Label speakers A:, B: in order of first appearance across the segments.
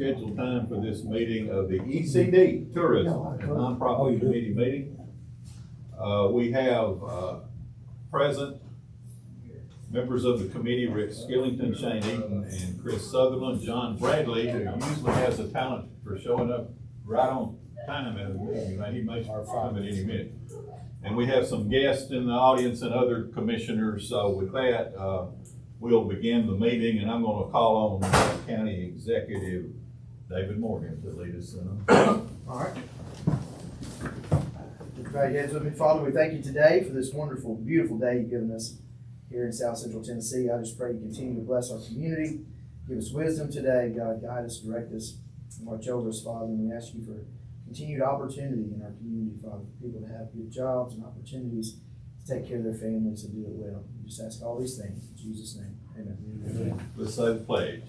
A: scheduled time for this meeting of the ECD Tourism and Nonprofit Committee meeting. We have present members of the committee: Rick Skillington, Shane Eaton, and Chris Sutherland. John Bradley, who usually has a talent for showing up right on time at a meeting. He may come at any minute. And we have some guests in the audience and other commissioners. So with that, we'll begin the meeting, and I'm going to call on County Executive David Morgan to lead us in.
B: All right. Everybody heads with me. Father, we thank you today for this wonderful, beautiful day you've given us here in South Central Tennessee. I just pray you continue to bless our community. Give us wisdom today. God, guide us, direct us, and watch over us, Father. And we ask you for continued opportunity in our community, Father, for people to have good jobs and opportunities to take care of their families and do it well. We just ask all these things in Jesus' name. Amen.
A: Amen. Let's say the pledge.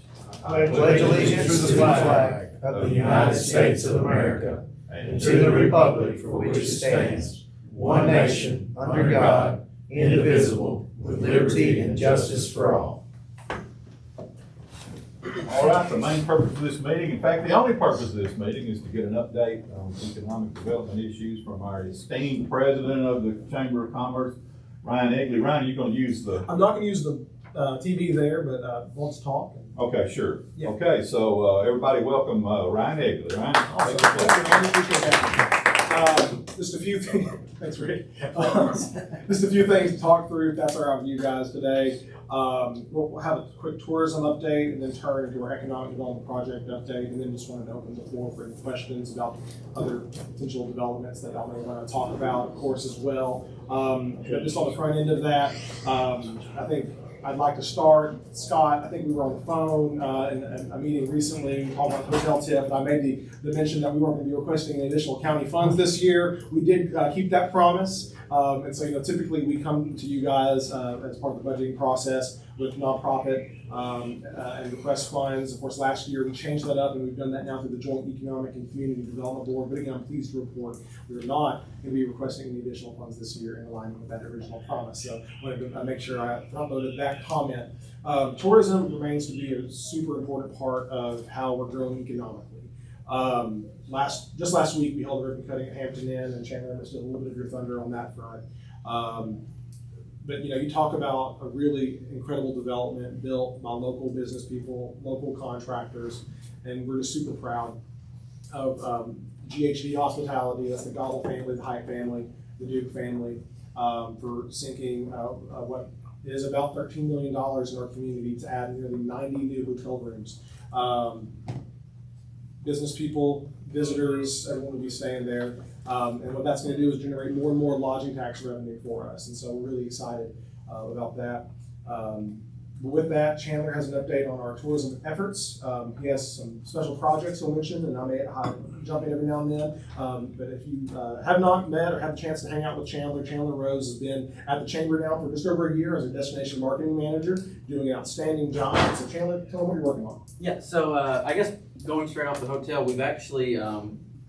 B: I pledge allegiance to the flag
C: of the United States of America and to the republic for which it stands, one nation, under God, indivisible, with liberty and justice for all.
A: All right, the main purpose of this meeting, in fact, the only purpose of this meeting, is to get an update on economic development issues from our esteemed president of the Chamber of Commerce, Ryan Egley. Ryan, you're going to use the...
D: I'm not going to use the TV there, but let's talk.
A: Okay, sure.
D: Yeah.
A: Okay, so everybody welcome Ryan Egley. Ryan?
D: Awesome. Thank you, man. Appreciate that. Just a few things. Thanks, Rick. Just a few things to talk through, if that's all right with you guys today. We'll have a quick tourism update and then turn into our economic development project update, and then just wanted to open the floor for any questions about other potential developments that y'all may want to talk about, of course, as well. But just on the front end of that, I think I'd like to start. Scott, I think we were on the phone in a meeting recently talking about hotel tip, and I made the mention that we weren't going to be requesting any additional county funds this year. We did keep that promise. And so, typically we come to you guys as part of the budgeting process with nonprofit and request funds. Of course, last year we changed that up, and we've done that now through the Joint Economic and Community Development Board. But again, I'm pleased to report we are not going to be requesting any additional funds this year in alignment with that original promise. So I wanted to make sure I front-loaded that comment. Tourism remains to be a super important part of how we're growing economically. Just last week we held a ribbon cutting at Hampton Inn, and Chandler understood a little bit of your thunder on that front. But you talk about a really incredible development built by local business people, local contractors, and we're just super proud of GHD Hospitality. That's the Gobble family, the Hyatt family, the Duke family, for sinking what is about $13 million in our community to add nearly 90 new hotel rooms. Business people, visitors, everyone will be staying there. And what that's going to do is generate more and more lodging tax revenue for us. And so we're really excited about that. But with that, Chandler has an update on our tourism efforts. He has some special projects he'll mention, and I may jump in every now and then. But if you have not met or had a chance to hang out with Chandler, Chandler Rose has been at the Chamber now for just over a year as a destination marketing manager, doing an outstanding job. So Chandler, tell them what you're working on.
E: Yeah, so I guess going straight off the hotel, we've actually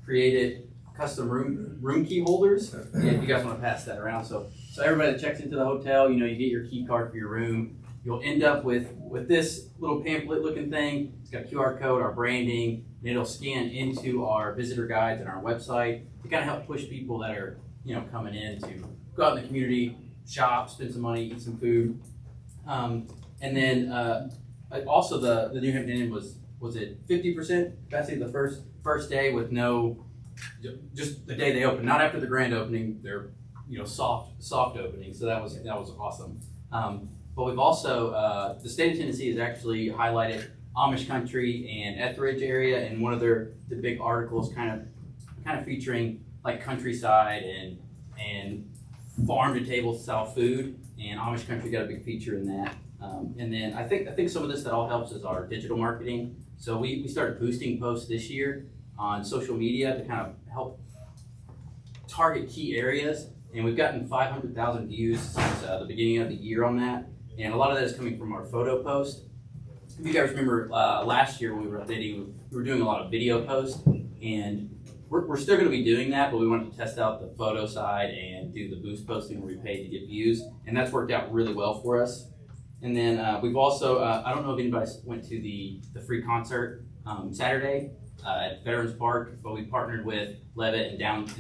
E: created custom room key holders. And if you guys want to pass that around. So everybody that checks into the hotel, you get your key card for your room. You'll end up with this little pamphlet looking thing. It's got a QR code, our branding, and it'll scan into our visitor guides and our website to kind of help push people that are, coming in to go out in the community, shop, spend some money, eat some food. And then also the New Hampton Inn was it 50% capacity the first day with no, just the day they opened, not after the grand opening, they're soft opening. So that was awesome. But we've also, the state of Tennessee has actually highlighted Amish country and Etheridge area in one of the big articles, kind of featuring like countryside and farm to table style food, and Amish country got a big feature in that. And then I think some of this that all helps is our digital marketing. So we started boosting posts this year on social media to kind of help target key areas, and we've gotten 500,000 views since the beginning of the year on that. And a lot of that is coming from our photo post. If you guys remember last year when we were updating, we were doing a lot of video posts, and we're still going to be doing that, but we wanted to test out the photo side and do the boost posting where we paid to get views, and that's worked out really well for us. And then we've also, I don't know if anybody went to the free concert Saturday at Veterans Park, but we partnered with Levitt and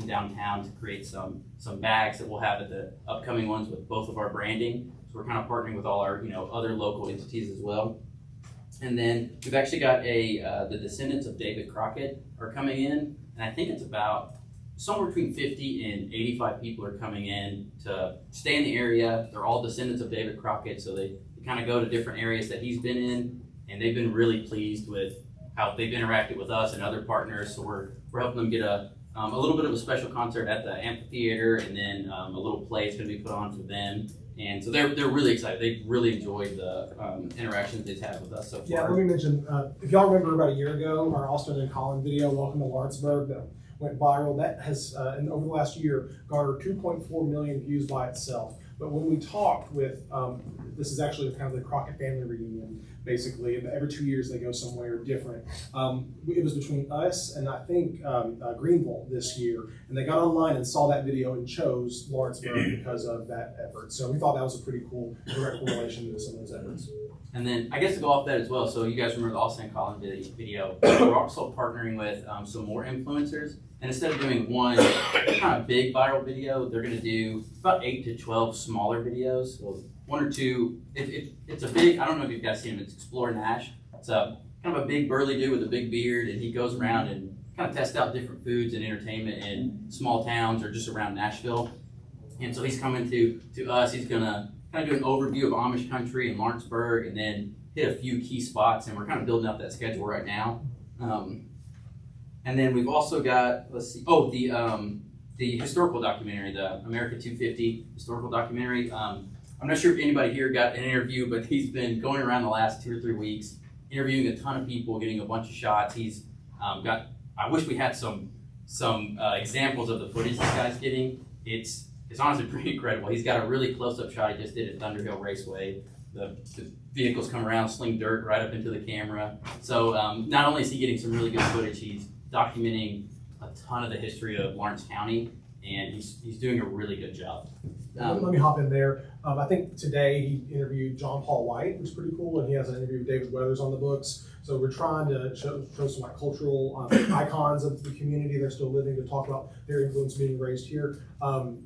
E: downtown to create some bags that we'll have at the upcoming ones with both of our branding. So we're kind of partnering with all our other local entities as well. And then we've actually got the descendants of David Crockett are coming in, and I think it's about somewhere between 50 and 85 people are coming in to stay in the area. They're all descendants of David Crockett, so they kind of go to different areas that he's been in, and they've been really pleased with how they've interacted with us and other partners. So we're helping them get a little bit of a special concert at the amphitheater, and then a little play is going to be put on for them. And so they're really excited. They've really enjoyed the interactions they've had with us so far.
D: Yeah, let me mention, if y'all remember about a year ago, our Austin and Colin video, Welcome to Lawrenceburg, that went viral. That has, over the last year, garnered 2.4 million views by itself. But when we talked with, this is actually kind of the Crockett family reunion, basically, and every 2 years they go somewhere different. It was between us and I think Greenville this year, and they got online and saw that video and chose Lawrenceburg because of that effort. So we thought that was a pretty cool direct correlation to some of those efforts.
E: And then I guess to go off that as well, so you guys remember the Austin and Colin video, we're also partnering with some more influencers. And instead of doing one kind of big viral video, they're going to do about 8 to 12 smaller videos. So 1 or 2, it's a big, I don't know if you guys seen him, it's Explore Nash. It's a kind of a big burly dude with a big beard, and he goes around and kind of tests out different foods and entertainment in small towns or just around Nashville. And so he's coming to us, he's going to kind of do an overview of Amish country and Lawrenceburg, and then hit a few key spots, and we're kind of building out that schedule right now. And then we've also got, the historical documentary, the America 250 historical documentary. I'm not sure if anybody here got an interview, but he's been going around the last 2 or 3 weeks, interviewing a ton of people, getting a bunch of shots. He's I wish we had some examples of the footage this guy's getting. It's honestly pretty incredible. He's got a really close-up shot he just did at Thunderhill Raceway. The vehicles come around, sling dirt right up into the camera. So not only is he getting some really good footage, he's documenting a ton of the history of Lawrence County, and he's doing a really good job.
D: Let me hop in there. I think today he interviewed John Paul White, which is pretty cool, and he has an interview with David Weathers on the books. So we're trying to show some like cultural icons of the community they're still living, to talk about their influence being raised here.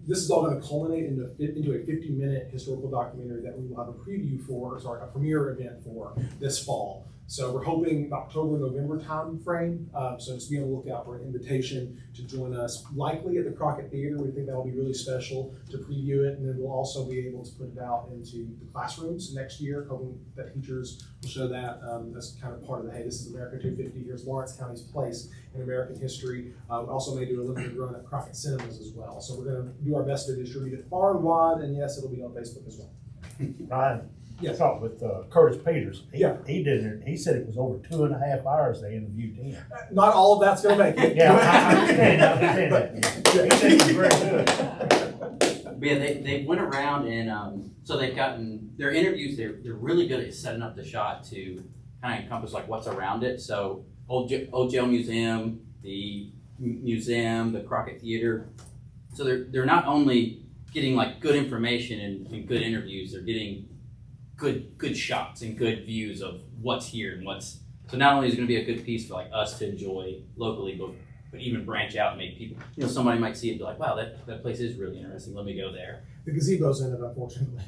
D: This is all going to culminate into a 50-minute historical documentary that we will have a a premiere event for this fall. So we're hoping October, November time frame. So just be on the lookout for an invitation to join us, likely at the Crockett Theater. We think that will be really special to preview it, and then we'll also be able to put it out into the classrooms next year, hoping that teachers will show that. That's kind of part of the, hey, this is America 250, here's Lawrence County's place in American history. We also may do a limited run at Crockett Cinemas as well. So we're going to do our best to distribute it far and wide, and yes, it'll be on Facebook as well.
C: Ryan,
D: Yes.
C: I talked with Curtis Peters. He did it. He said it was over 2.5 hours they interviewed him.
D: Not all of that's going to make it.
C: Yeah, I understand that. He said it was very good.
E: But yeah, they went around, and so they've gotten their interviews. They're really good at setting up the shot to kind of encompass like what's around it. So Old Jail Museum, the museum, the Crockett Theater. So they're not only getting like good information and good interviews, they're getting good shots and good views of what's here and what's. So not only is it going to be a good piece for like us to enjoy locally, but even branch out and make people, somebody might see it and be like, wow, that place is really interesting. Let me go there.
D: The gazebo's in it, unfortunately.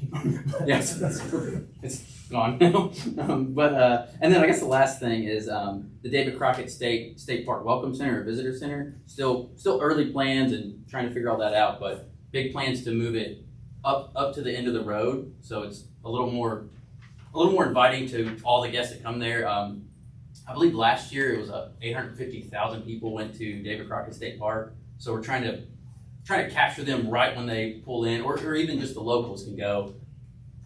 E: Yes, it's gone now. And then I guess the last thing is the David Crockett State Park Welcome Center or Visitor Center. Still early plans and trying to figure all that out, but big plans to move it up to the end of the road, so it's a little more inviting to all the guests that come there. I believe last year it was 850,000 people went to David Crockett State Park. So we're trying to capture them right when they pull in, or even just the locals can go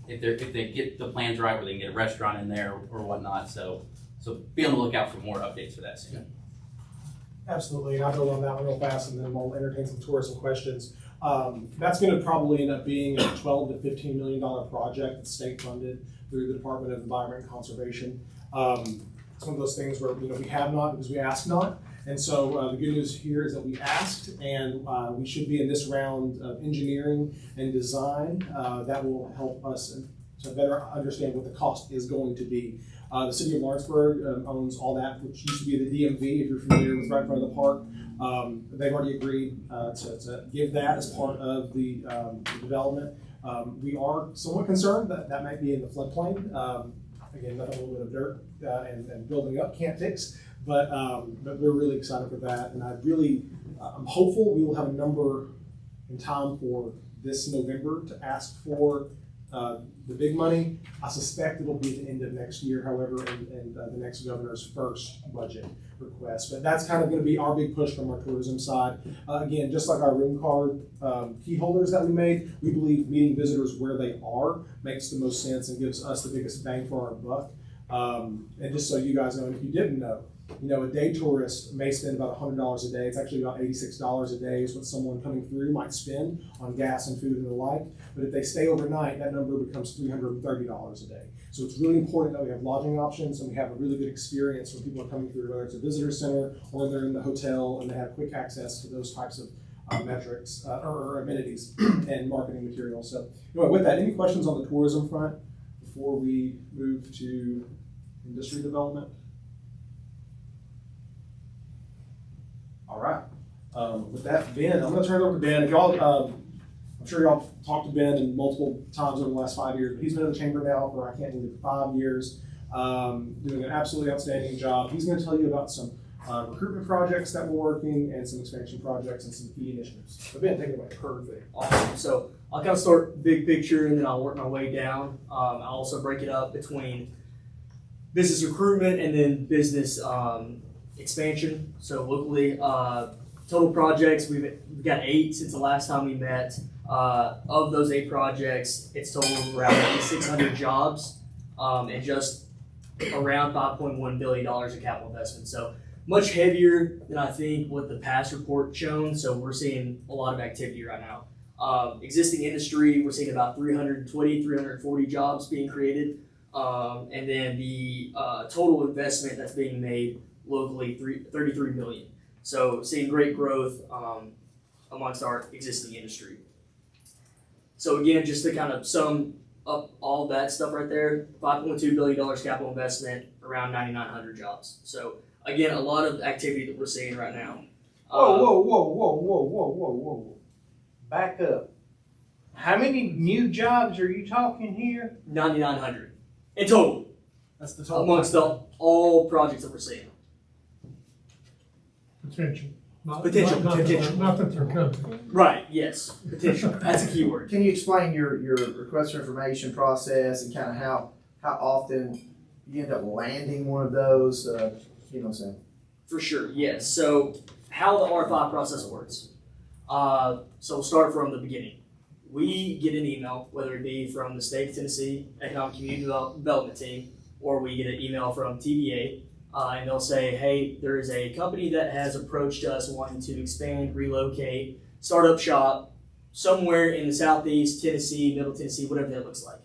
E: if they get the plans right, where they can get a restaurant in there or whatnot. So be on the lookout for more updates for that soon.
D: Absolutely, and I'll build on that one real fast, and then we'll entertain some tourism questions. That's going to probably end up being a $12 to $15 million project that's state funded through the Department of Environment and Conservation. It's one of those things where we have not because we asked not. And so the good news here is that we asked, and we should be in this round of engineering and design that will help us to better understand what the cost is going to be. The city of Lawrenceburg owns all that, which used to be the DMV, if you're familiar with right in front of the park. They've already agreed to give that as part of the development. We are somewhat concerned that that might be in the floodplain. Again, nothing a little bit of dirt and building up can't fix, but we're really excited for that. And I'm hopeful we will have a number in time for this November to ask for the big money. I suspect it'll be at the end of next year, however, and the next governor's first budget request. But that's kind of going to be our big push from our tourism side. Again, just like our room card key holders that we made, we believe meeting visitors where they are makes the most sense and gives us the biggest bang for our buck. And just so you guys know, and if you didn't know, a day tourist may spend about $100 a day. It's actually about $86 a day is what someone coming through might spend on gas and food and the like. But if they stay overnight, that number becomes $330 a day. So it's really important that we have lodging options and we have a really good experience when people are coming through, whether it's a visitor center or they're in the hotel and they have quick access to those types of metrics or amenities and marketing materials. So anyway, with that, any questions on the tourism front before we move to industry development? All right. With that, Ben, I'm going to turn it over to Ben. If y'all, I'm sure y'all talked to Ben multiple times over the last 5 years. He's been in the chamber now for, I can't believe it, 5 years, doing an absolutely outstanding job. He's going to tell you about some recruitment projects that we're working and some expansion projects and some key initiatives. So Ben, take it away. Perfect.
F: Awesome. So I'll kind of start big picture and then I'll work my way down. I'll also break it up between business recruitment and then business expansion. So locally, total projects, we've got 8 since the last time we met. Of those 8 projects, it's total around 600 jobs and just around $5.1 billion of capital investment. So much heavier than I think what the past report shown. So we're seeing a lot of activity right now. Existing industry, we're seeing about 340 jobs being created. And then the total investment that's being made locally, $33 million. So seeing great growth amongst our existing industry. So again, just to kind of sum up all that stuff right there, $5.2 billion capital investment, around 9,900 jobs. So again, a lot of activity that we're seeing right now.
C: Whoa. Back up. How many new jobs are you talking here?
F: 9,900 in total.
D: That's the total.
F: Amongst all projects that we're seeing.
G: Potential.
F: Potential.
G: Not that they're coming.
F: Right, yes, potential. That's a key word.
B: Can you explain your request for information process and kind of how often you end up landing one of those? You know what I'm saying?
F: For sure, yes. So how the RFI process works. So we'll start from the beginning. We get an email, whether it be from the state of Tennessee Economic Community Development Team, or we get an email from TVA, and they'll say, hey, there is a company that has approached us wanting to expand, relocate, start up shop somewhere in the southeast Tennessee, middle Tennessee, whatever that looks like.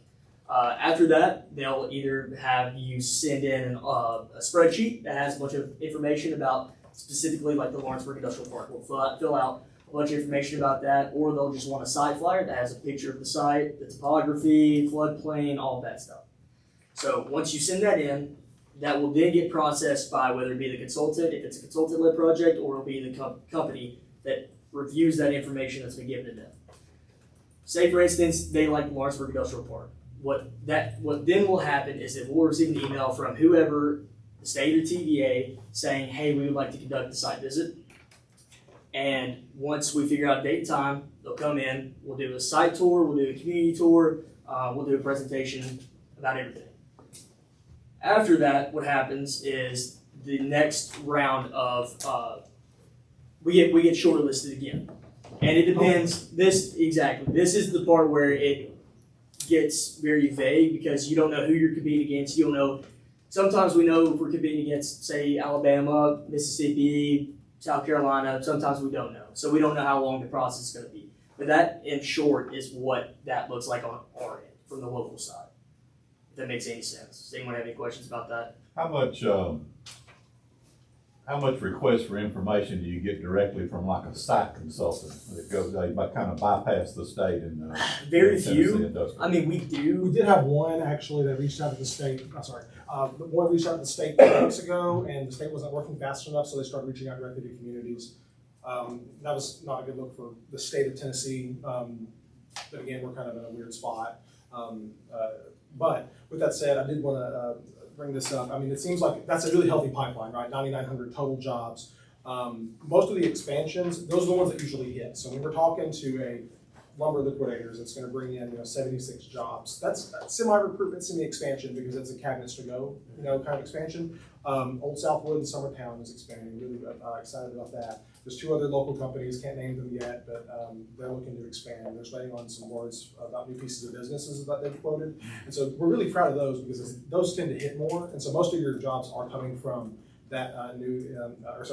F: After that, they'll either have you send in a spreadsheet that has a bunch of information about specifically like the Lawrenceburg Industrial Park. We'll fill out a bunch of information about that, or they'll just want a site flyer that has a picture of the site, the topography, floodplain, all of that stuff. So once you send that in, that will then get processed by whether it be the consultant, if it's a consultant-led project, or it'll be the company that reviews that information that's been given to them. Say, for instance, they like the Lawrenceburg Industrial Park. What then will happen is that we'll receive an email from whoever, the state or TVA, saying, hey, we would like to conduct the site visit. And once we figure out date and time, they'll come in, we'll do a site tour, we'll do a community tour, we'll do a presentation about everything. After that, what happens is the next round of, we get shortlisted again. And it depends, this is the part where it gets very vague because you don't know who you're competing against. You don't know, sometimes we know if we're competing against, say, Alabama, Mississippi, South Carolina, sometimes we don't know. So we don't know how long the process is going to be. But that, in short, is what that looks like on our end from the local side. If that makes any sense. Does anyone have any questions about that?
A: How How much request for information do you get directly from like a site consultant that goes, they kind of bypass the state and,
F: Very
A: Tennessee
F: few.
A: Industrial?
F: I mean, we do.
D: We did have one actually that reached out to the state, one reached out to the state 2 weeks ago, and the state wasn't working fast enough, so they started reaching out directly to communities. That was not a good look for the state of Tennessee, but again, we're kind of in a weird spot. But with that said, I did want to bring this up. I mean, it seems like that's a really healthy pipeline, right? 9,900 total jobs. Most of the expansions, those are the ones that usually hit. So when we're talking to a lumber liquidators, it's going to bring in 76 jobs. That's semi-recruitment, semi-expansion because it's a cabinets to go kind of expansion. Old Southwood and Summertown is expanding. Really excited about that. There's 2 other local companies, can't name them yet, but they're looking to expand. They're waiting on some words about new pieces of businesses that they've quoted. And so we're really proud of those because those tend to hit more. And so most of your jobs are coming from that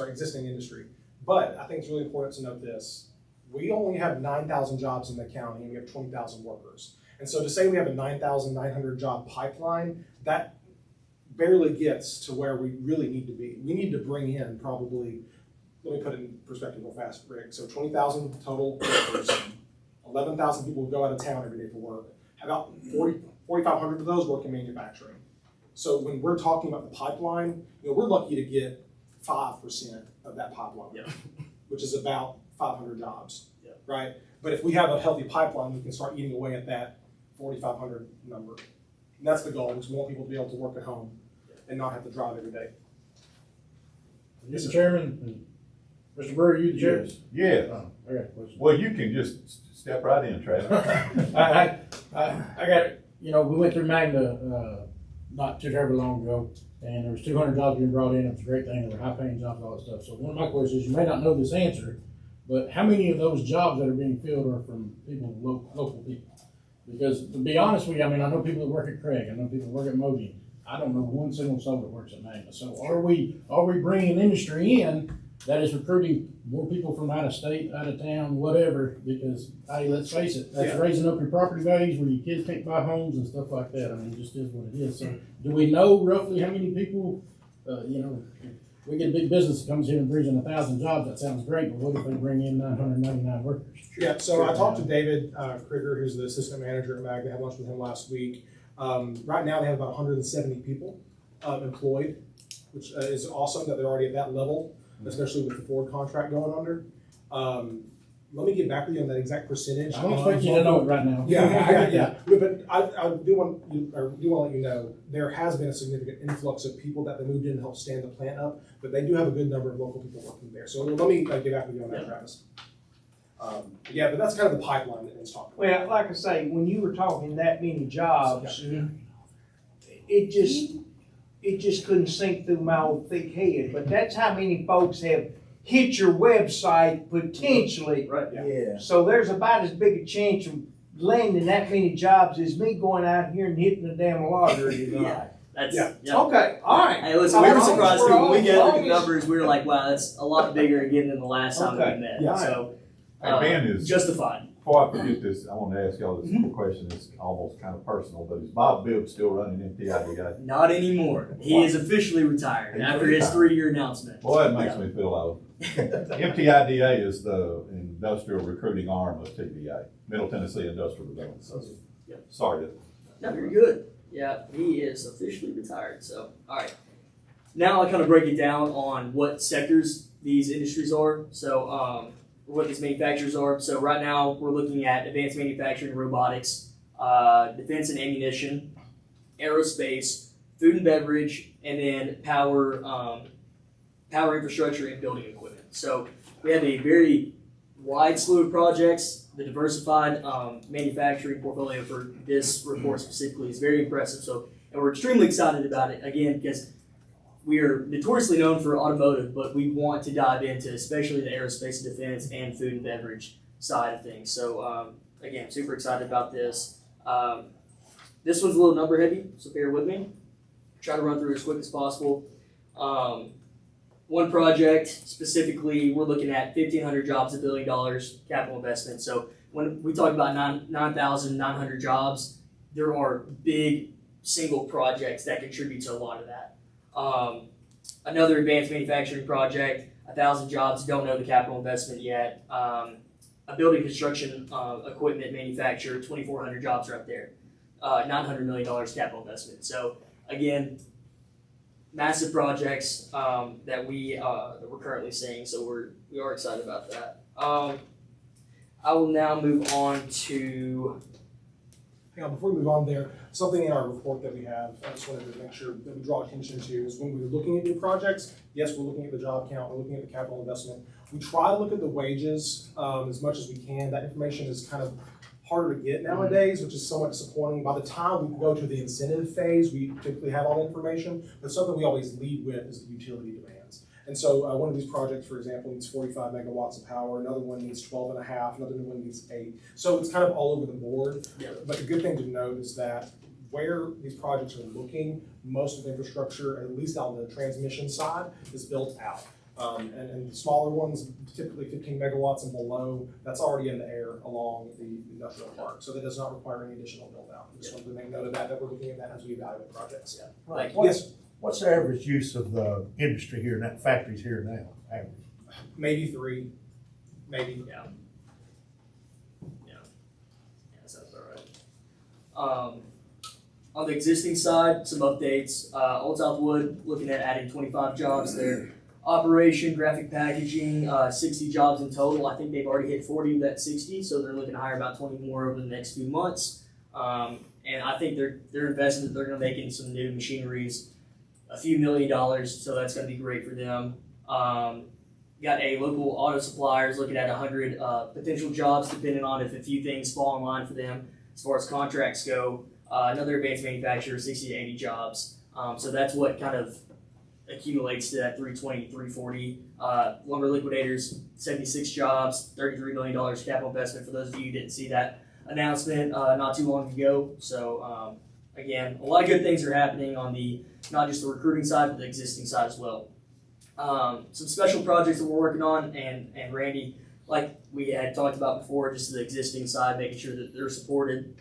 D: existing industry. But I think it's really important to note this. We only have 9,000 jobs in the county and we have 20,000 workers. And so to say we have a 9,900 job pipeline, that barely gets to where we really need to be. We need to bring in probably, let me put it in perspective real fast, Rick. So 20,000 total workers, 11,000 people who go out of town every day for work. About 4,500 of those work in manufacturing. So when we're talking about the pipeline, we're lucky to get 5% of that pipeline, which is about 500 jobs, right? But if we have a healthy pipeline, we can start eating away at that 4,500 number. And that's the goal, is we want people to be able to work at home and not have to drive every day.
C: Mr. Chairman, Mr. Brewer, you the chair?
A: Yeah.
C: Oh, I got a question.
A: Well, you can just step right in, Travis.
C: I got, we went through Magna, not too terribly long ago, and there was 200 jobs being brought in. It was a great thing. There were high-paying jobs and all that stuff. So one of my questions is, you may not know this answer, but how many of those jobs that are being filled are from people, local people? Because to be honest with you, I know people that work at Craig, I know people that work at Moby. I don't know one single soul that works at Magna. So are we bringing industry in that is recruiting more people from out of state, out of town, whatever? Because hey, let's face it, that's raising up your property values where your kids can't buy homes and stuff like that. It just is what it is. So do we know roughly how many people? We get a big business that comes here and brings in 1,000 jobs. That sounds great, but what if they bring in 999 workers?
D: Yeah, so I talked to David Krieger, who's the assistant manager at Magna. I had lunch with him last week. Right now, they have about 170 people employed, which is awesome that they're already at that level, especially with the Ford contract going under. Let me get back with you on that exact percentage.
C: I don't expect you to know it right now.
D: Yeah. But I do want to let you know, there has been a significant influx of people that they moved in to help stand the plant up, but they do have a good number of local people working there. So let me get back with you on that, Travis. But that's kind of the pipeline that it's talking about.
H: Well, like I say, when you were talking that many jobs, it just couldn't sink through my old thick head. But that's how many folks have hit your website potentially.
F: Right.
B: Yeah.
H: So there's about as big a chance of landing that many jobs as me going out here and hitting the damn lottery.
F: That's
H: Okay, all right.
F: Hey, listen, we were surprised too. When we gathered the
H: August.
F: numbers, we were like, wow, that's a lot bigger again than the last time we met.
D: Yeah.
F: So,
A: Hey, Ben is,
F: justified.
A: before I forget this, I want to ask y'all this question. It's almost kind of personal, but is Bob Bibb still running MTIDA?
F: Not anymore. He is officially retired after his 3-year announcement.
A: Boy, it makes me feel old. MTIDA is the industrial recruiting arm of TVA, Middle Tennessee Industrial Development. Sorry.
F: No, you're good. Yeah, he is officially retired. So, all right. Now I kind of break it down on what sectors these industries are. So, what these manufacturers are. So right now we're looking at advanced manufacturing, robotics, defense and ammunition, aerospace, food and beverage, and then power infrastructure and building equipment. So we have a very wide slew of projects. The diversified manufacturing portfolio for this report specifically is very impressive. So, and we're extremely excited about it, again, because we are notoriously known for automotive, but we want to dive into especially the aerospace and defense and food and beverage side of things. So again, super excited about this. This one's a little number heavy, so bear with me. Try to run through as quick as possible. One project specifically, we're looking at 1,500 jobs, $1 billion capital investment. So when we talk about 9,900 jobs, there are big single projects that contribute to a lot of that. Another advanced manufacturing project, 1,000 jobs, don't know the capital investment yet. A building construction equipment manufacturer, 2,400 jobs right there. $900 million capital investment. So again, massive projects that we're currently seeing. So we are excited about that. I will now move on to.
D: Hang on, before we move on there, something in our report that we have, I just wanted to make sure that we draw attention to is when we're looking at new projects, yes, we're looking at the job count, we're looking at the capital investment. We try to look at the wages as much as we can. That information is kind of harder to get nowadays, which is somewhat disappointing. By the time we go to the incentive phase, we typically have all the information, but something we always lead with is the utility demands. And so one of these projects, for example, needs 45 megawatts of power, another one needs 12 and a half, another one needs 8. So it's kind of all over the board.
F: Yeah.
D: But the good thing to note is that where these projects are looking, most of the infrastructure, at least on the transmission side, is built out. And the smaller ones, typically 15 megawatts and below, that's already in the air along the industrial park. So that does not require any additional build out. Just wanted to make note of that we're looking at that as we evaluate projects.
F: Yeah.
G: Right.
D: Yes,
G: What's the average use of the industry here, now, factories here now, average?
D: maybe 3, maybe.
F: Yeah. That sounds all right. On the existing side, some updates. Old Southwood looking at adding 25 jobs there. Operation, graphic packaging, 60 jobs in total. I think they've already hit 40 of that 60, so they're looking to hire about 20 more over the next few months. And I think they're investing that they're going to make in some new machineries, a few $1 million, so that's going to be great for them. Got a local auto suppliers looking at 100 potential jobs, depending on if a few things fall in line for them as far as contracts go. Another advanced manufacturer, 60 to 80 jobs. So that's what kind of accumulates to that 320, 340. Lumber liquidators, 76 jobs, $33 million capital investment. For those of you who didn't see that announcement not too long ago. So again, a lot of good things are happening on the not just the recruiting side, but the existing side as well. Some special projects that we're working on, and Randy, like we had talked about before, just the existing side, making sure that they're supported.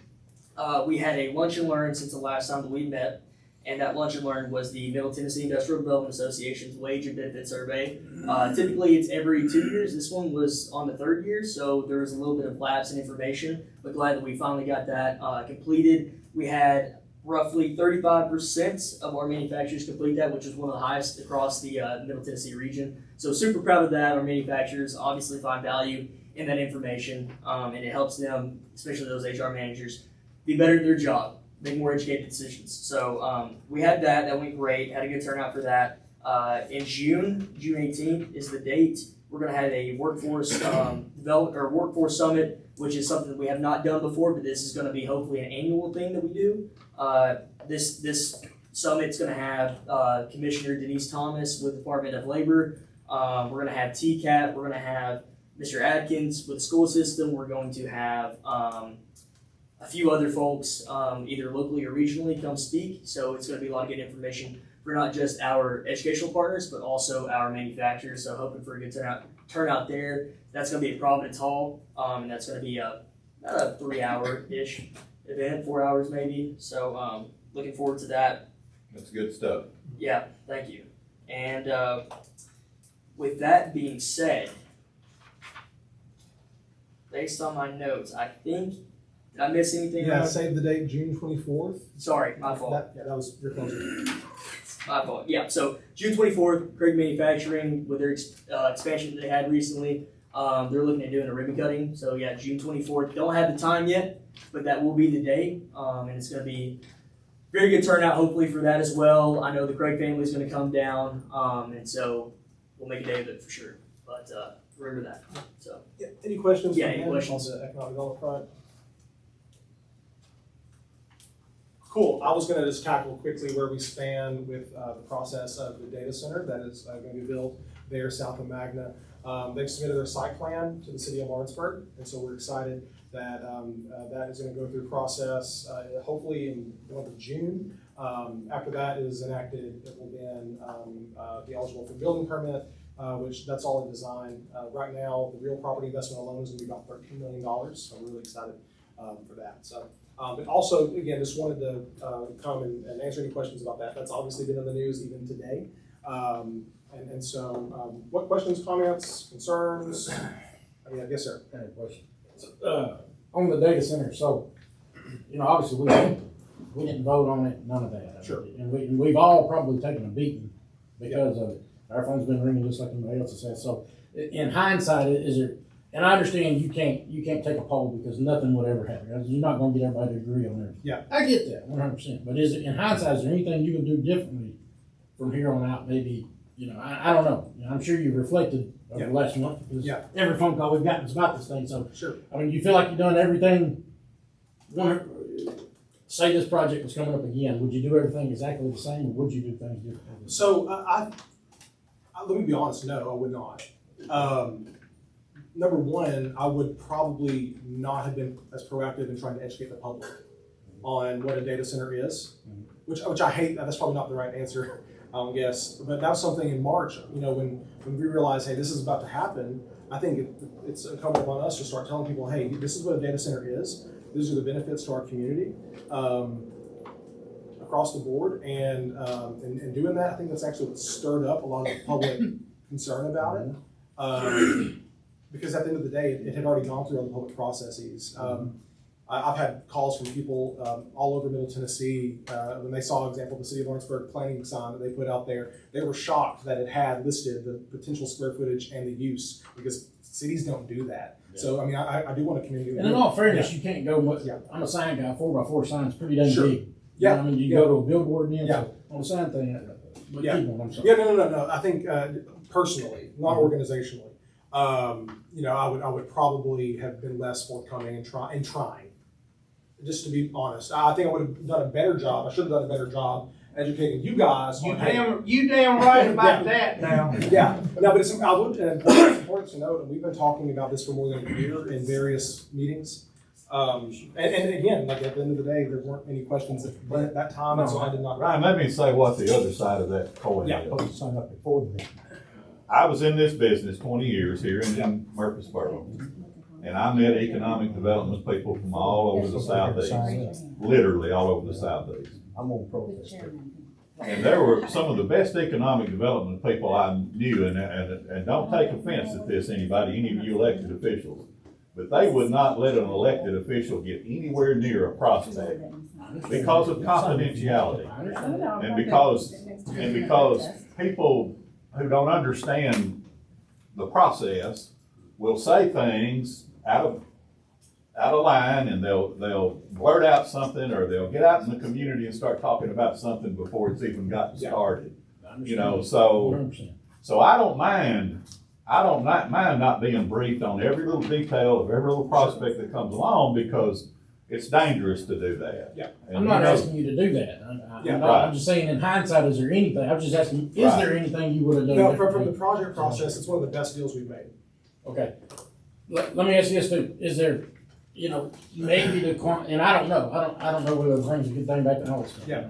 F: We had a lunch and learn since the last time that we met, and that lunch and learn was the Middle Tennessee Industrial Development Association's wage and benefit survey. Typically it's every 2 years. This one was on the 3rd year, so there was a little bit of lapse in information, but glad that we finally got that completed. We had roughly 35% of our manufacturers complete that, which is one of the highest across the Middle Tennessee region. So super proud of that. Our manufacturers obviously find value in that information, and it helps them, especially those HR managers, be better at their job, make more educated decisions. So we had that went great, had a good turnout for that. In June 18th is the date. We're gonna have a workforce workforce summit, which is something that we have not done before, but this is gonna be hopefully an annual thing that we do. This summit's gonna have Commissioner Denise Thomas with the Department of Labor. We're gonna have TCAP, we're gonna have Mr. Adkins with the school system. We're going to have a few other folks, either locally or regionally, come speak. So it's going to be a lot of good information for not just our educational partners, but also our manufacturers. So hoping for a good turnout there. That's going to be at Providence Hall, and that's going to be about a 3-hour-ish event, 4 hours maybe. So looking forward to that.
A: That's good stuff.
F: Yeah, thank you. And with that being said, based on my notes, I think, did I miss anything?
D: Yeah, save the date, June 24th.
F: Sorry, my fault.
D: That was your closing.
F: My fault. Yeah, so June 24th, Craig Manufacturing, with their expansion that they had recently, they're looking at doing a ribbon cutting. So yeah, June 24th. Don't have the time yet, but that will be the day. And it's going to be very good turnout, hopefully, for that as well. I know the Craig family is going to come down, and so we'll make a day of it for sure. But remember that. So
D: Yeah, any questions?
F: Yeah,
D: from
F: any
D: him
F: questions?
D: on the economic development front? Cool. I was going to just tackle quickly where we stand with the process of the data center that is going to be built there south of Magna. They've submitted their site plan to the city of Lawrenceburg, and so we're excited that that is going to go through process hopefully in the month of June. After that is enacted, it will then be eligible for building permit, which that's all in design. Right now, the real property investment alone is going to be about $13 million, so we're really excited for that. So. But also, again, just wanted to come and answer any questions about that. That's obviously been in the news even today. And so, what questions, comments, concerns? I mean, yes, sir.
C: I have a question. On the data center, so, obviously we didn't vote on it, none of that.
D: Sure.
C: And we've all probably taken a beating because of it. Our phone's been ringing just like anybody else has said. So in hindsight, is there, and I understand you can't take a poll because nothing would ever happen. You're not gonna get everybody to agree on everything.
D: Yeah.
C: I get that 100%. But in hindsight, is there anything you would do differently from here on out? Maybe, I don't know. I'm sure you've reflected over the last month because every phone call we've gotten is about this thing. So,
D: Sure.
C: I mean, you feel like you've done everything. Say this project was coming up again, would you do everything exactly the same, or would you do things differently?
D: So let me be honest. No, I would not. Number one, I would probably not have been as proactive in trying to educate the public on what a data center is, which I hate. That's probably not the right answer, I guess. But that was something in March. When we realized, hey, this is about to happen. I think it's incumbent upon us to start telling people, hey, this is what a data center is. These are the benefits to our community across the board, and doing that, I think that's actually what stirred up a lot of public concern about it. Because at the end of the day, it had already gone through all the public processes. I've had calls from people all over Middle Tennessee when they saw, for example, the City of Lawrenceburg planning sign that they put out there. They were shocked that it had listed the potential square footage and the use, because cities don't do that. Yeah. So, I mean, I do want a community.
C: And in all fairness, you can't go much. Yeah. I'm a sign guy. 4x4 sign's pretty dang big.
D: Yeah.
C: I mean, you go to a billboard and so on the sign thing. But keep on, I'm sorry.
D: Yeah, no. I think personally, not organizationally, I would probably have been less forthcoming and trying. Just to be honest, I think I would have done a better job. I should have done a better job educating you guys.
H: You damn right about that now.
D: Yeah, no, but it's important to note, and we've been talking about this for more than a year in various meetings. And again, like at the end of the day, there weren't any questions at that time, so I did not.
A: Ryan, let me say what the other side of that coin is.
G: Sign up before the meeting.
A: I was in this business 20 years here in Murfreesboro. And I met economic development people from all over the Southeast, literally all over the Southeast.
G: I'm on protest.
A: And there were some of the best economic development people I knew, and don't take offense at this, any of you elected officials, but they would not let an elected official get anywhere near a prospect because of confidentiality. And because people who don't understand the process will say things out of line, and they'll blurt out something, or they'll get out in the community and start talking about something before it's even gotten started. So I don't mind not being briefed on every little detail of every little prospect that comes along, because it's dangerous to do that.
D: Yeah.
A: And
C: I'm not asking you to do that. I'm just saying, in hindsight, is there anything? I'm just asking, is there anything you would have done?
D: No, from the project process, it's one of the best deals we've made.
C: Okay. Let me ask you this too. Is there, maybe and I don't know. I don't know whether it brings a good thing back to all this stuff.
D: Yeah.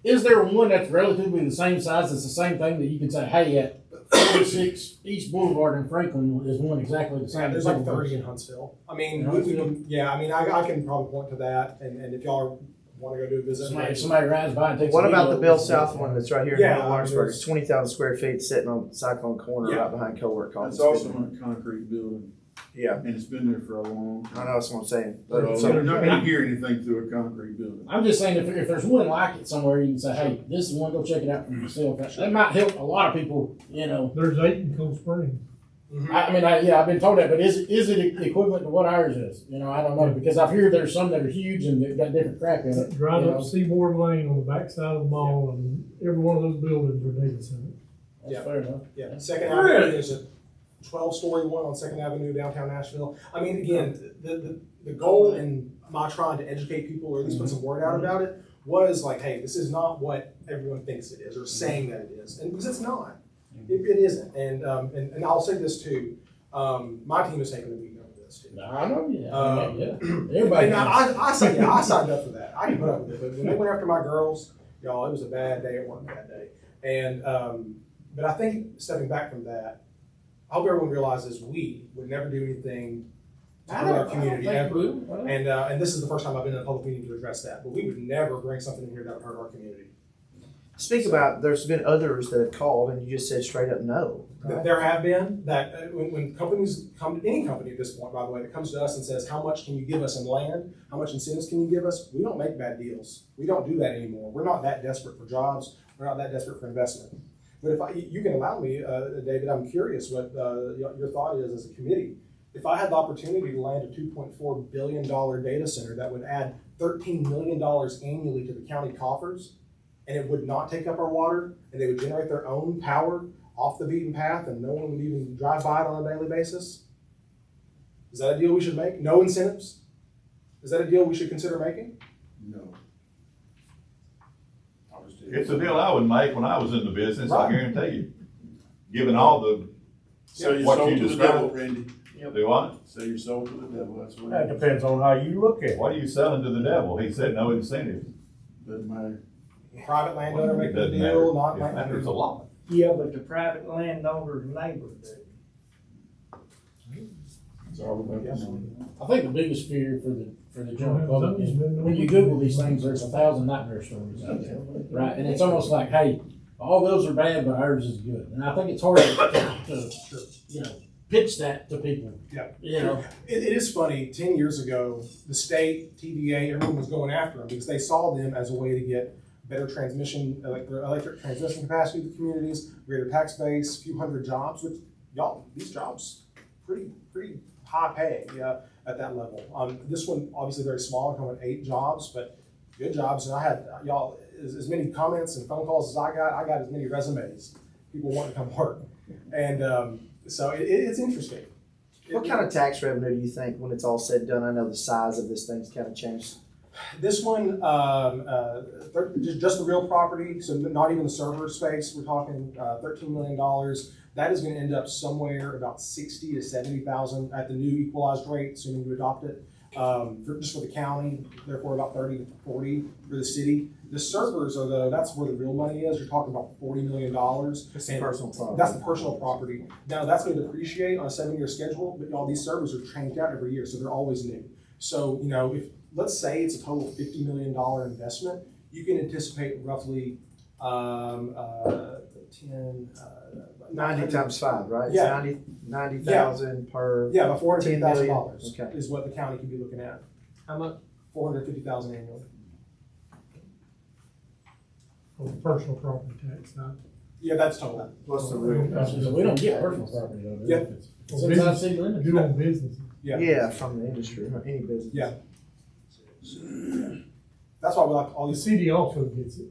C: Is there one that's relatively the same size, that's the same thing, that you can say, hey, at 46 East Boulevard in Franklin is one exactly the same?
D: Yeah, there's like 30 in Huntsville. I mean, I can probably point to that, and if y'all want to go do a visit.
C: Somebody rides by and takes
B: What
C: a
B: about
C: video.
B: the Bill South one that's right here in
D: Yeah,
B: Lawrenceburg? It's 20,000 square feet sitting on Cyclone Corner right behind Co-work
I: It's
B: College.
I: also in a concrete building,
B: Yeah,
I: and it's been there for a long
B: I
I: time.
B: know that's what I'm saying.
I: So you're not gonna hear anything through a concrete building.
C: I'm just saying, if there's one like it somewhere, you can say, hey, this is one, go check it out for yourself. That might help a lot of people,
J: There's 8 in Cold Spring.
C: I've been told that, but is it equivalent to what ours is? I don't know, because I've heard there's some that are huge and they've got different crap in it.
J: Drive up Seymour Lane on the backside of the mall, and every one of those buildings are data centers.
C: That's fair enough.
D: Yeah, Second Avenue, there's a 12-story one on Second Avenue, downtown Nashville. I mean, again, the goal in my trying to educate people, or at least put some word out about it, was like, hey, this is not what everyone thinks it is, or saying that it is, and because it's not. It isn't, and I'll say this too. My team has taken the beating over this too.
C: I know, yeah. Everybody.
D: And I signed up for that. I can put up with it, but when they went after my girls, y'all, it was a bad day at work that day. And but I think stepping back from that, I hope everyone realizes we would never do anything to hurt our community ever. And this is the first time I've been in a public meeting to address that. But we would never bring something in here that would hurt our community.
B: Speak about, there's been others that have called and you just said straight up no. right?
D: There have been that when companies come, any company at this point, by the way, that comes to us and says, how much can you give us in land? How much incentives can you give us? We don't make bad deals. We don't do that anymore. We're not that desperate for jobs. We're not that desperate for investment. But if you can allow me, David, I'm curious what your thought is as a committee. If I had the opportunity to land a $2.4 billion data center that would add $13 million annually to the county coffers, and it would not take up our water, and they would generate their own power off the beaten path, and no one would even drive by it on a daily basis, is that a deal we should make? No incentives? Is that a deal we should consider making?
I: No.
A: It's a deal I would make when I was in the business, I
D: Right.
A: guarantee you. Given all the,
I: So you're
A: What
I: sold
A: you
I: to the
A: described.
I: devil, Randy.
A: do what?
I: So you're sold to the devil, that's what
G: That
I: it is.
G: depends on how you look at it.
A: What are you selling to the devil? He said no incentives.
I: Doesn't matter.
D: Private landowner
A: It
D: making a
A: doesn't
D: deal,
A: matter.
D: not
A: It matters a lot.
H: Yeah, but the private landowner's neighbor do.
I: It's all about the money.
C: I think the biggest fear for the general public is when you Google these things, there's 1,000 nightmare stories out there, right? And it's almost like, hey, all those are bad, but ours is good. And I think it's hard to you know, pitch that to people.
D: Yeah.
C: You know,
D: It is funny, 10 years ago, the state, TVA, everyone was going after them because they saw them as a way to get better transmission, electric transmission capacity to the communities, greater tax base, a few hundred jobs, which, y'all, these jobs, pretty high pay at that level. This one, obviously very small, coming with 8 jobs, but good jobs. And I had, y'all, as many comments and phone calls as I got as many resumes, people wanting to come work. And so it's interesting.
B: What kind of tax revenue do you think when it's all said and done? I know the size of this thing's kind of changed.
D: This one, just the real property, so not even the server space, we're talking $13 million. That is gonna end up somewhere about 60 to 70,000 at the new equalized rate, assuming you adopt it. Just for the county, therefore about 30 to 40 for the city. The servers are that's where the real money is. You're talking about $40 million.
B: It's the personal property.
D: That's the personal property. Now that's gonna depreciate on a 7-year schedule, but all these servers are changed out every year, so they're always new. So, you know, if, let's say it's a total $50 million investment, you can anticipate roughly
B: 90 times 5, right? It's
D: Yeah.
B: 90,000 per.
D: Yeah, about
B: $10
D: $450,000
B: million.
D: is what the county could be looking at.
H: How much?
D: $450,000 annually.
J: On the personal property tax, not.
D: Yeah, that's total.
B: Plus the real.
C: we don't get personal property though. do we?
D: Yeah.
C: It's inside city limits.
J: You own business.
B: Yeah, from the industry, or any business.
D: Yeah. That's why we like all
J: The
D: these.
J: city also gets it.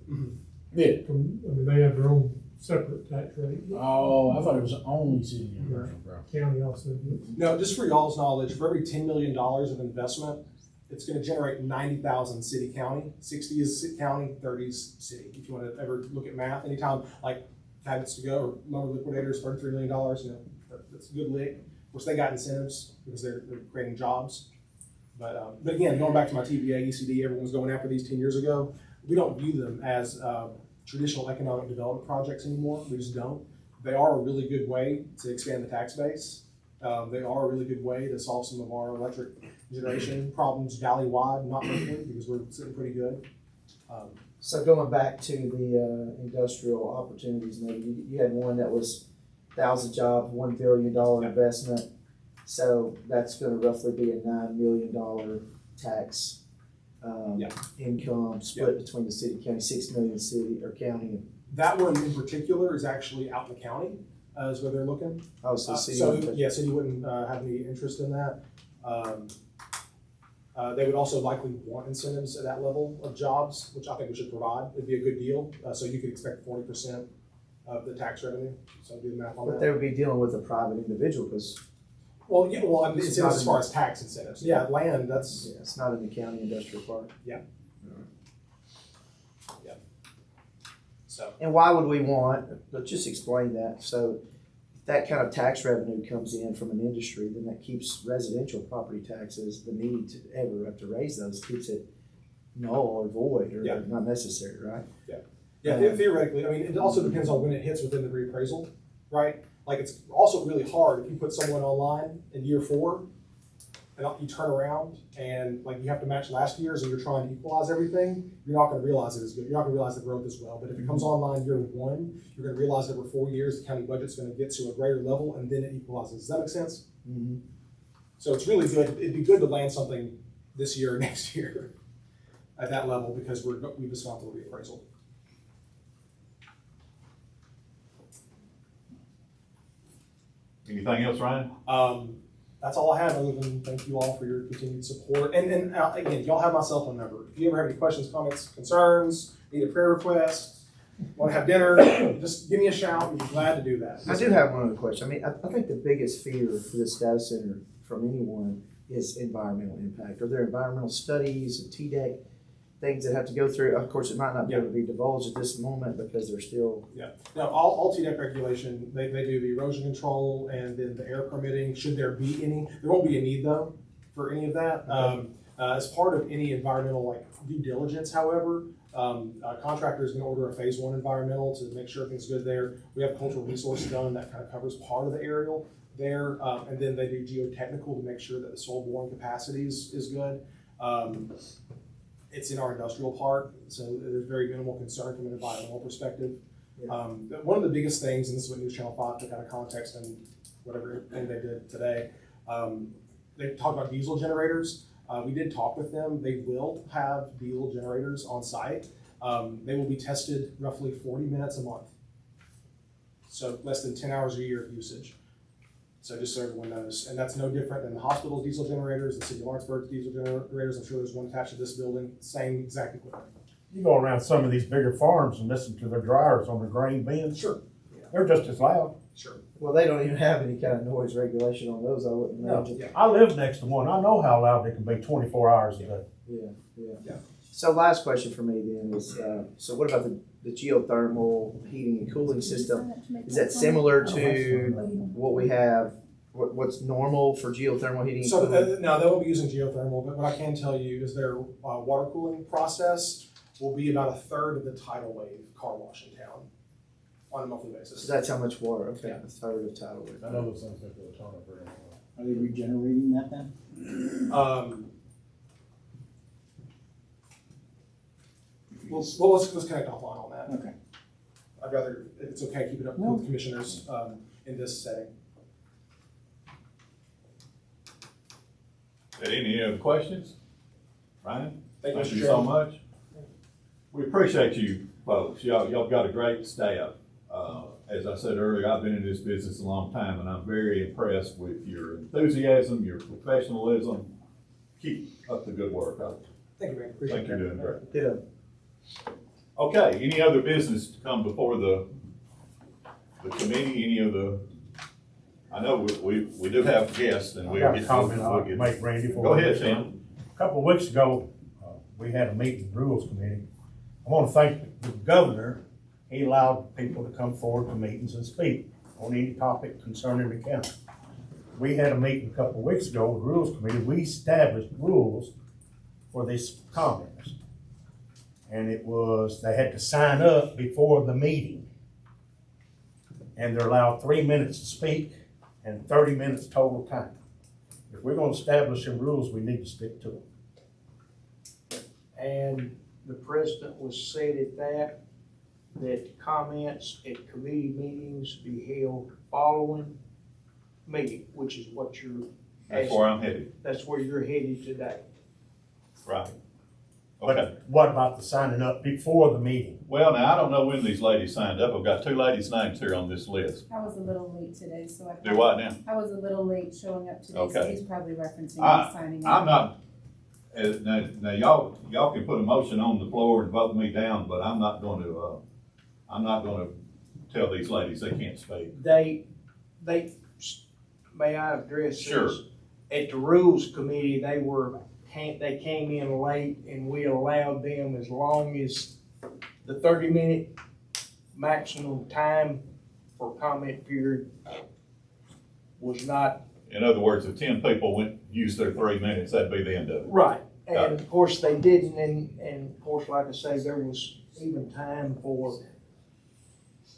C: Yeah.
J: They have their own separate tax rate.
C: Oh, I thought it was only city and personal property.
J: County also gets it.
D: No, just for y'all's knowledge, for every $10 million of investment, it's gonna generate 90,000 city county. 60 is county, 30 is city. If you wanna ever look at math, anytime like Cabot's to go or lumber liquidators, $33 million, you know, that's a good lick. Of course, they got incentives because they're creating jobs. But again, going back to my TVA, ECD, everyone's going after these 10 years ago. We don't view them as traditional economic development projects anymore. We just don't. They are a really good way to expand the tax base. They are a really good way to solve some of our electric generation problems valley-wide, not locally, because we're sitting pretty good.
B: So going back to the industrial opportunities, maybe you had one that was 1,000 jobs, $1 billion investment. So that's gonna roughly be a $9 million tax income split between the city and county, 6 million city or county.
D: That one in particular is actually out in the county, is where they're looking.
B: Oh, so city.
D: City wouldn't have any interest in that. They would also likely want incentives at that level of jobs, which I think we should provide. It'd be a good deal. So you could expect 40% of the tax revenue. So do the math on
B: But
D: that.
B: they would be dealing with a private individual because
D: Well, yeah, well, I mean,
B: It's
D: it's
B: not
D: as
B: in
D: far
B: the-
D: as tax incentives. Yeah, land, that's,
B: it's not in the county industrial park.
D: so.
B: And why would we want, let's just explain that. So if that kind of tax revenue comes in from an industry, then that keeps residential property taxes, the need to ever have to raise those, keeps it null or void or
D: Yeah.
B: not necessary, right?
D: Yeah, theoretically, I mean, it also depends on when it hits within the reappraisal, right? Like, it's also really hard if you put someone online in year 4, and you turn around and like you have to match last year's and you're trying to equalize everything, you're not gonna realize it as good. You're not gonna realize the growth as well. But if it comes online year one, you're gonna realize that over 4 years, the county budget's gonna get to a greater level and then it equalizes. Does that make sense?
B: Mm-hmm.
D: So it's really good. It'd be good to land something this year or next year at that level because we've just gone through the reappraisal.
A: Anything else, Ryan?
D: That's all I have, other than thank you all for your continued support. And again, y'all have my cell phone number. If you ever have any questions, comments, concerns, need a prayer request, want to have dinner, just give me a shout. We'd be glad to do that.
B: I do have one other question. I mean, I think the biggest fear for this data center from anyone is environmental impact. Are there environmental studies and TDEC things that have to go through? Of course, it might not be able to be divulged at this moment because they're still.
D: Yeah. Now, all TDEC regulation, they do the erosion control and then the air permitting. Should there be any? There won't be a need though for any of that. As part of any environmental like due diligence, however, a contractor is going to order a phase 1 environmental to make sure everything's good there. We have cultural resource done that kind of covers part of the aerial there, and then they do geotechnical to make sure that the soil borne capacity is good. It's in our industrial park, so there's very minimal concern from an environmental perspective.
B: Yeah.
D: One of the biggest things, and this is what News Channel 5 took out of context and whatever thing they did today, they talked about diesel generators. We did talk with them. They will have diesel generators on site. They will be tested roughly 40 minutes a month. So less than 10 hours a year of usage. So just so everyone knows. And that's no different than the hospital's diesel generators, the city of Lawrenceburg's diesel generators. I'm sure there's one attached to this building, same exact equipment.
G: You go around some of these bigger farms and listen to their dryers on the grain bins.
D: Sure.
G: They're just as loud.
D: Sure.
B: Well, they don't even have any kind of noise regulation on those, I wouldn't imagine.
D: Yeah.
G: I live next to one. I know how loud they can be 24 hours a day.
B: Yeah. So last question for me then is, so what about the geothermal heating and cooling system? Is that similar to what we have, what's normal for geothermal heating and
D: So
B: cooling?
D: no, they won't be using geothermal, but what I can tell you is their water cooling process will be about a third of the tidal wave car wash in town on a monthly
B: So
D: basis.
B: that's how much water, okay,
D: Yeah.
B: a third of tidal wave.
C: I know those things take a ton of very long.
K: Are they regenerating that then?
D: Well, let's connect offline on that.
K: Okay.
D: I'd rather, if it's okay, keep it up with the commissioners in this setting.
A: Any other questions? Ryan?
D: Thank you, Mr.
A: you so
D: Chairman.
A: much. We appreciate you folks. Y'all got a great staff. As I said earlier, I've been in this business a long time and I'm very impressed with your enthusiasm, your professionalism. Keep up the good work. I
D: Thank you, man. Appreciate
A: think you're doing great.
B: Yeah.
A: Okay, any other business to come before the committee, any of the, I know we do have guests and
G: I
A: we'll
G: got a
A: get.
G: comment
A: we'll
G: I'll
A: get-
G: make, Randy. before
A: Go
G: we
A: ahead,
G: get started.
A: Tim.
G: A couple of weeks ago, we had a meeting with the Rules Committee. I want to thank the governor. He allowed people to come forward to meetings and speak on any topic concerning the county. We had a meeting a couple of weeks ago with the Rules Committee. We established rules for these comments. And it was, they had to sign up before the meeting. And they're allowed 3 minutes to speak and 30 minutes total time. If we're gonna establish some rules, we need to stick to them.
H: And the president was said at that comments at committee meetings be held following meeting, which is what you're
A: That's where I'm headed.
H: that's where you're headed today.
A: Right. Okay.
G: But what about the signing up before the meeting?
A: Well, now, I don't know when these ladies signed up. I've got 2 ladies' names here on this list.
L: I was a little late today, so I.
A: Do what now?
L: I was a little late showing up today, so
A: Okay.
L: he's probably referencing
A: I-
L: me signing
A: I'm
L: up.
A: not, now y'all can put a motion on the floor and vote me down, but I'm not gonna tell these ladies they can't speak.
H: They, may I address this?
A: Sure.
H: At the rules committee, they came in late and we allowed them as long as the 30-minute maximum time for comment period was not.
A: In other words, if 10 people used their 3 minutes, that'd be the end of it.
H: Right.
A: Got
H: And of course they didn't, and of course, like I say, there was even time for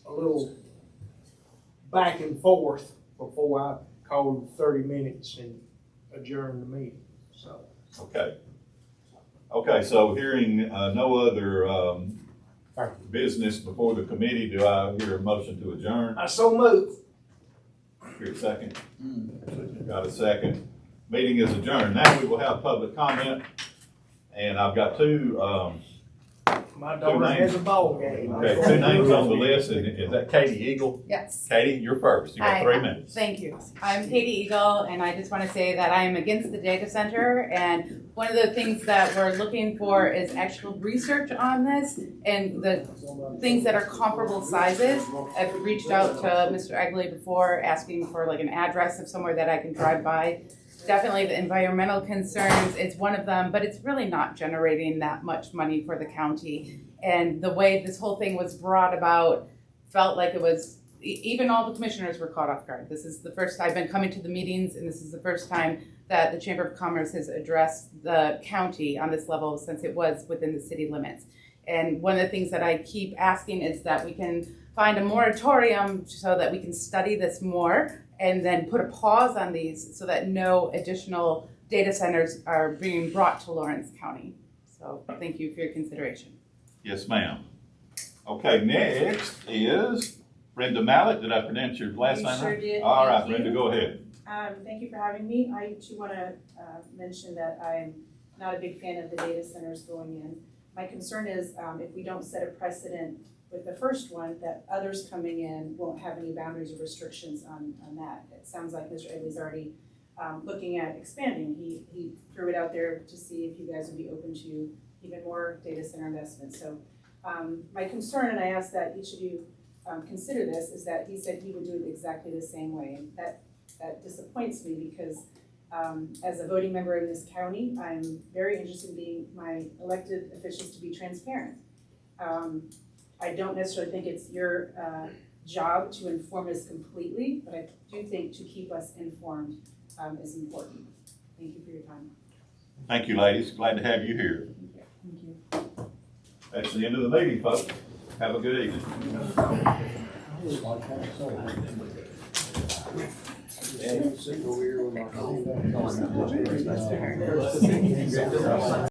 H: a little back and forth before I called 30 minutes, and adjourn the meeting, so.
A: Okay. Okay, so hearing, no other, business before the committee, do I hear a motion to adjourn?
H: I so move.
A: Here a second. Got a second. Meeting is adjourned. Now we will have public comment. And I've got two,
H: My daughter has a ball game.
A: okay, two names on the list. And is that Katie Eagle?
M: Yes.
A: Katie, you're first. You got
M: Hi,
A: 3 minutes.
M: Thank you. I'm Katie Eagle, and I just want to say that I am against the data center. And one of the things that we're looking for is actual research on this and the things that are comparable sizes. I've reached out to Mr. Egley before, asking for like an address of somewhere that I can drive by. Definitely the environmental concerns, it's one of them, but it's really not generating that much money for the county. And the way this whole thing was brought about felt like it was, even all the commissioners were caught off guard. This is the first, I've been coming to the meetings, and this is the first time that the Chamber of Commerce has addressed the county on this level since it was within the city limits. And one of the things that I keep asking is that we can find a moratorium so that we can study this more and then put a pause on these so that no additional data centers are being brought to Lawrence County. So thank you for your consideration.
A: Yes, ma'am. Okay, next is Brenda Mallett. Did I pronounce your last
N: You
A: name
N: sure
A: right?
N: did.
A: All right,
N: Thank you.
A: Brenda, go ahead.
N: Thank you for having me. I too want to mention that I'm not a big fan of the data centers going in. My concern is if we don't set a precedent with the first one, that others coming in won't have any boundaries or restrictions on that. It sounds like Mr. Egley's already looking at expanding. He threw it out there to see if you guys would be open to even more data center investments. So my concern, and I ask that each of you consider this, is that he said he would do it exactly the same way. And that disappoints me because as a voting member in this county, I'm very interested in being my elected officials to be transparent. I don't necessarily think it's your job to inform us completely, but I do think to keep us informed is important. Thank you for your time.
A: Thank you, ladies. Glad to have you here.
M: Thank you.
A: That's the end of the meeting, folks. Have a good evening.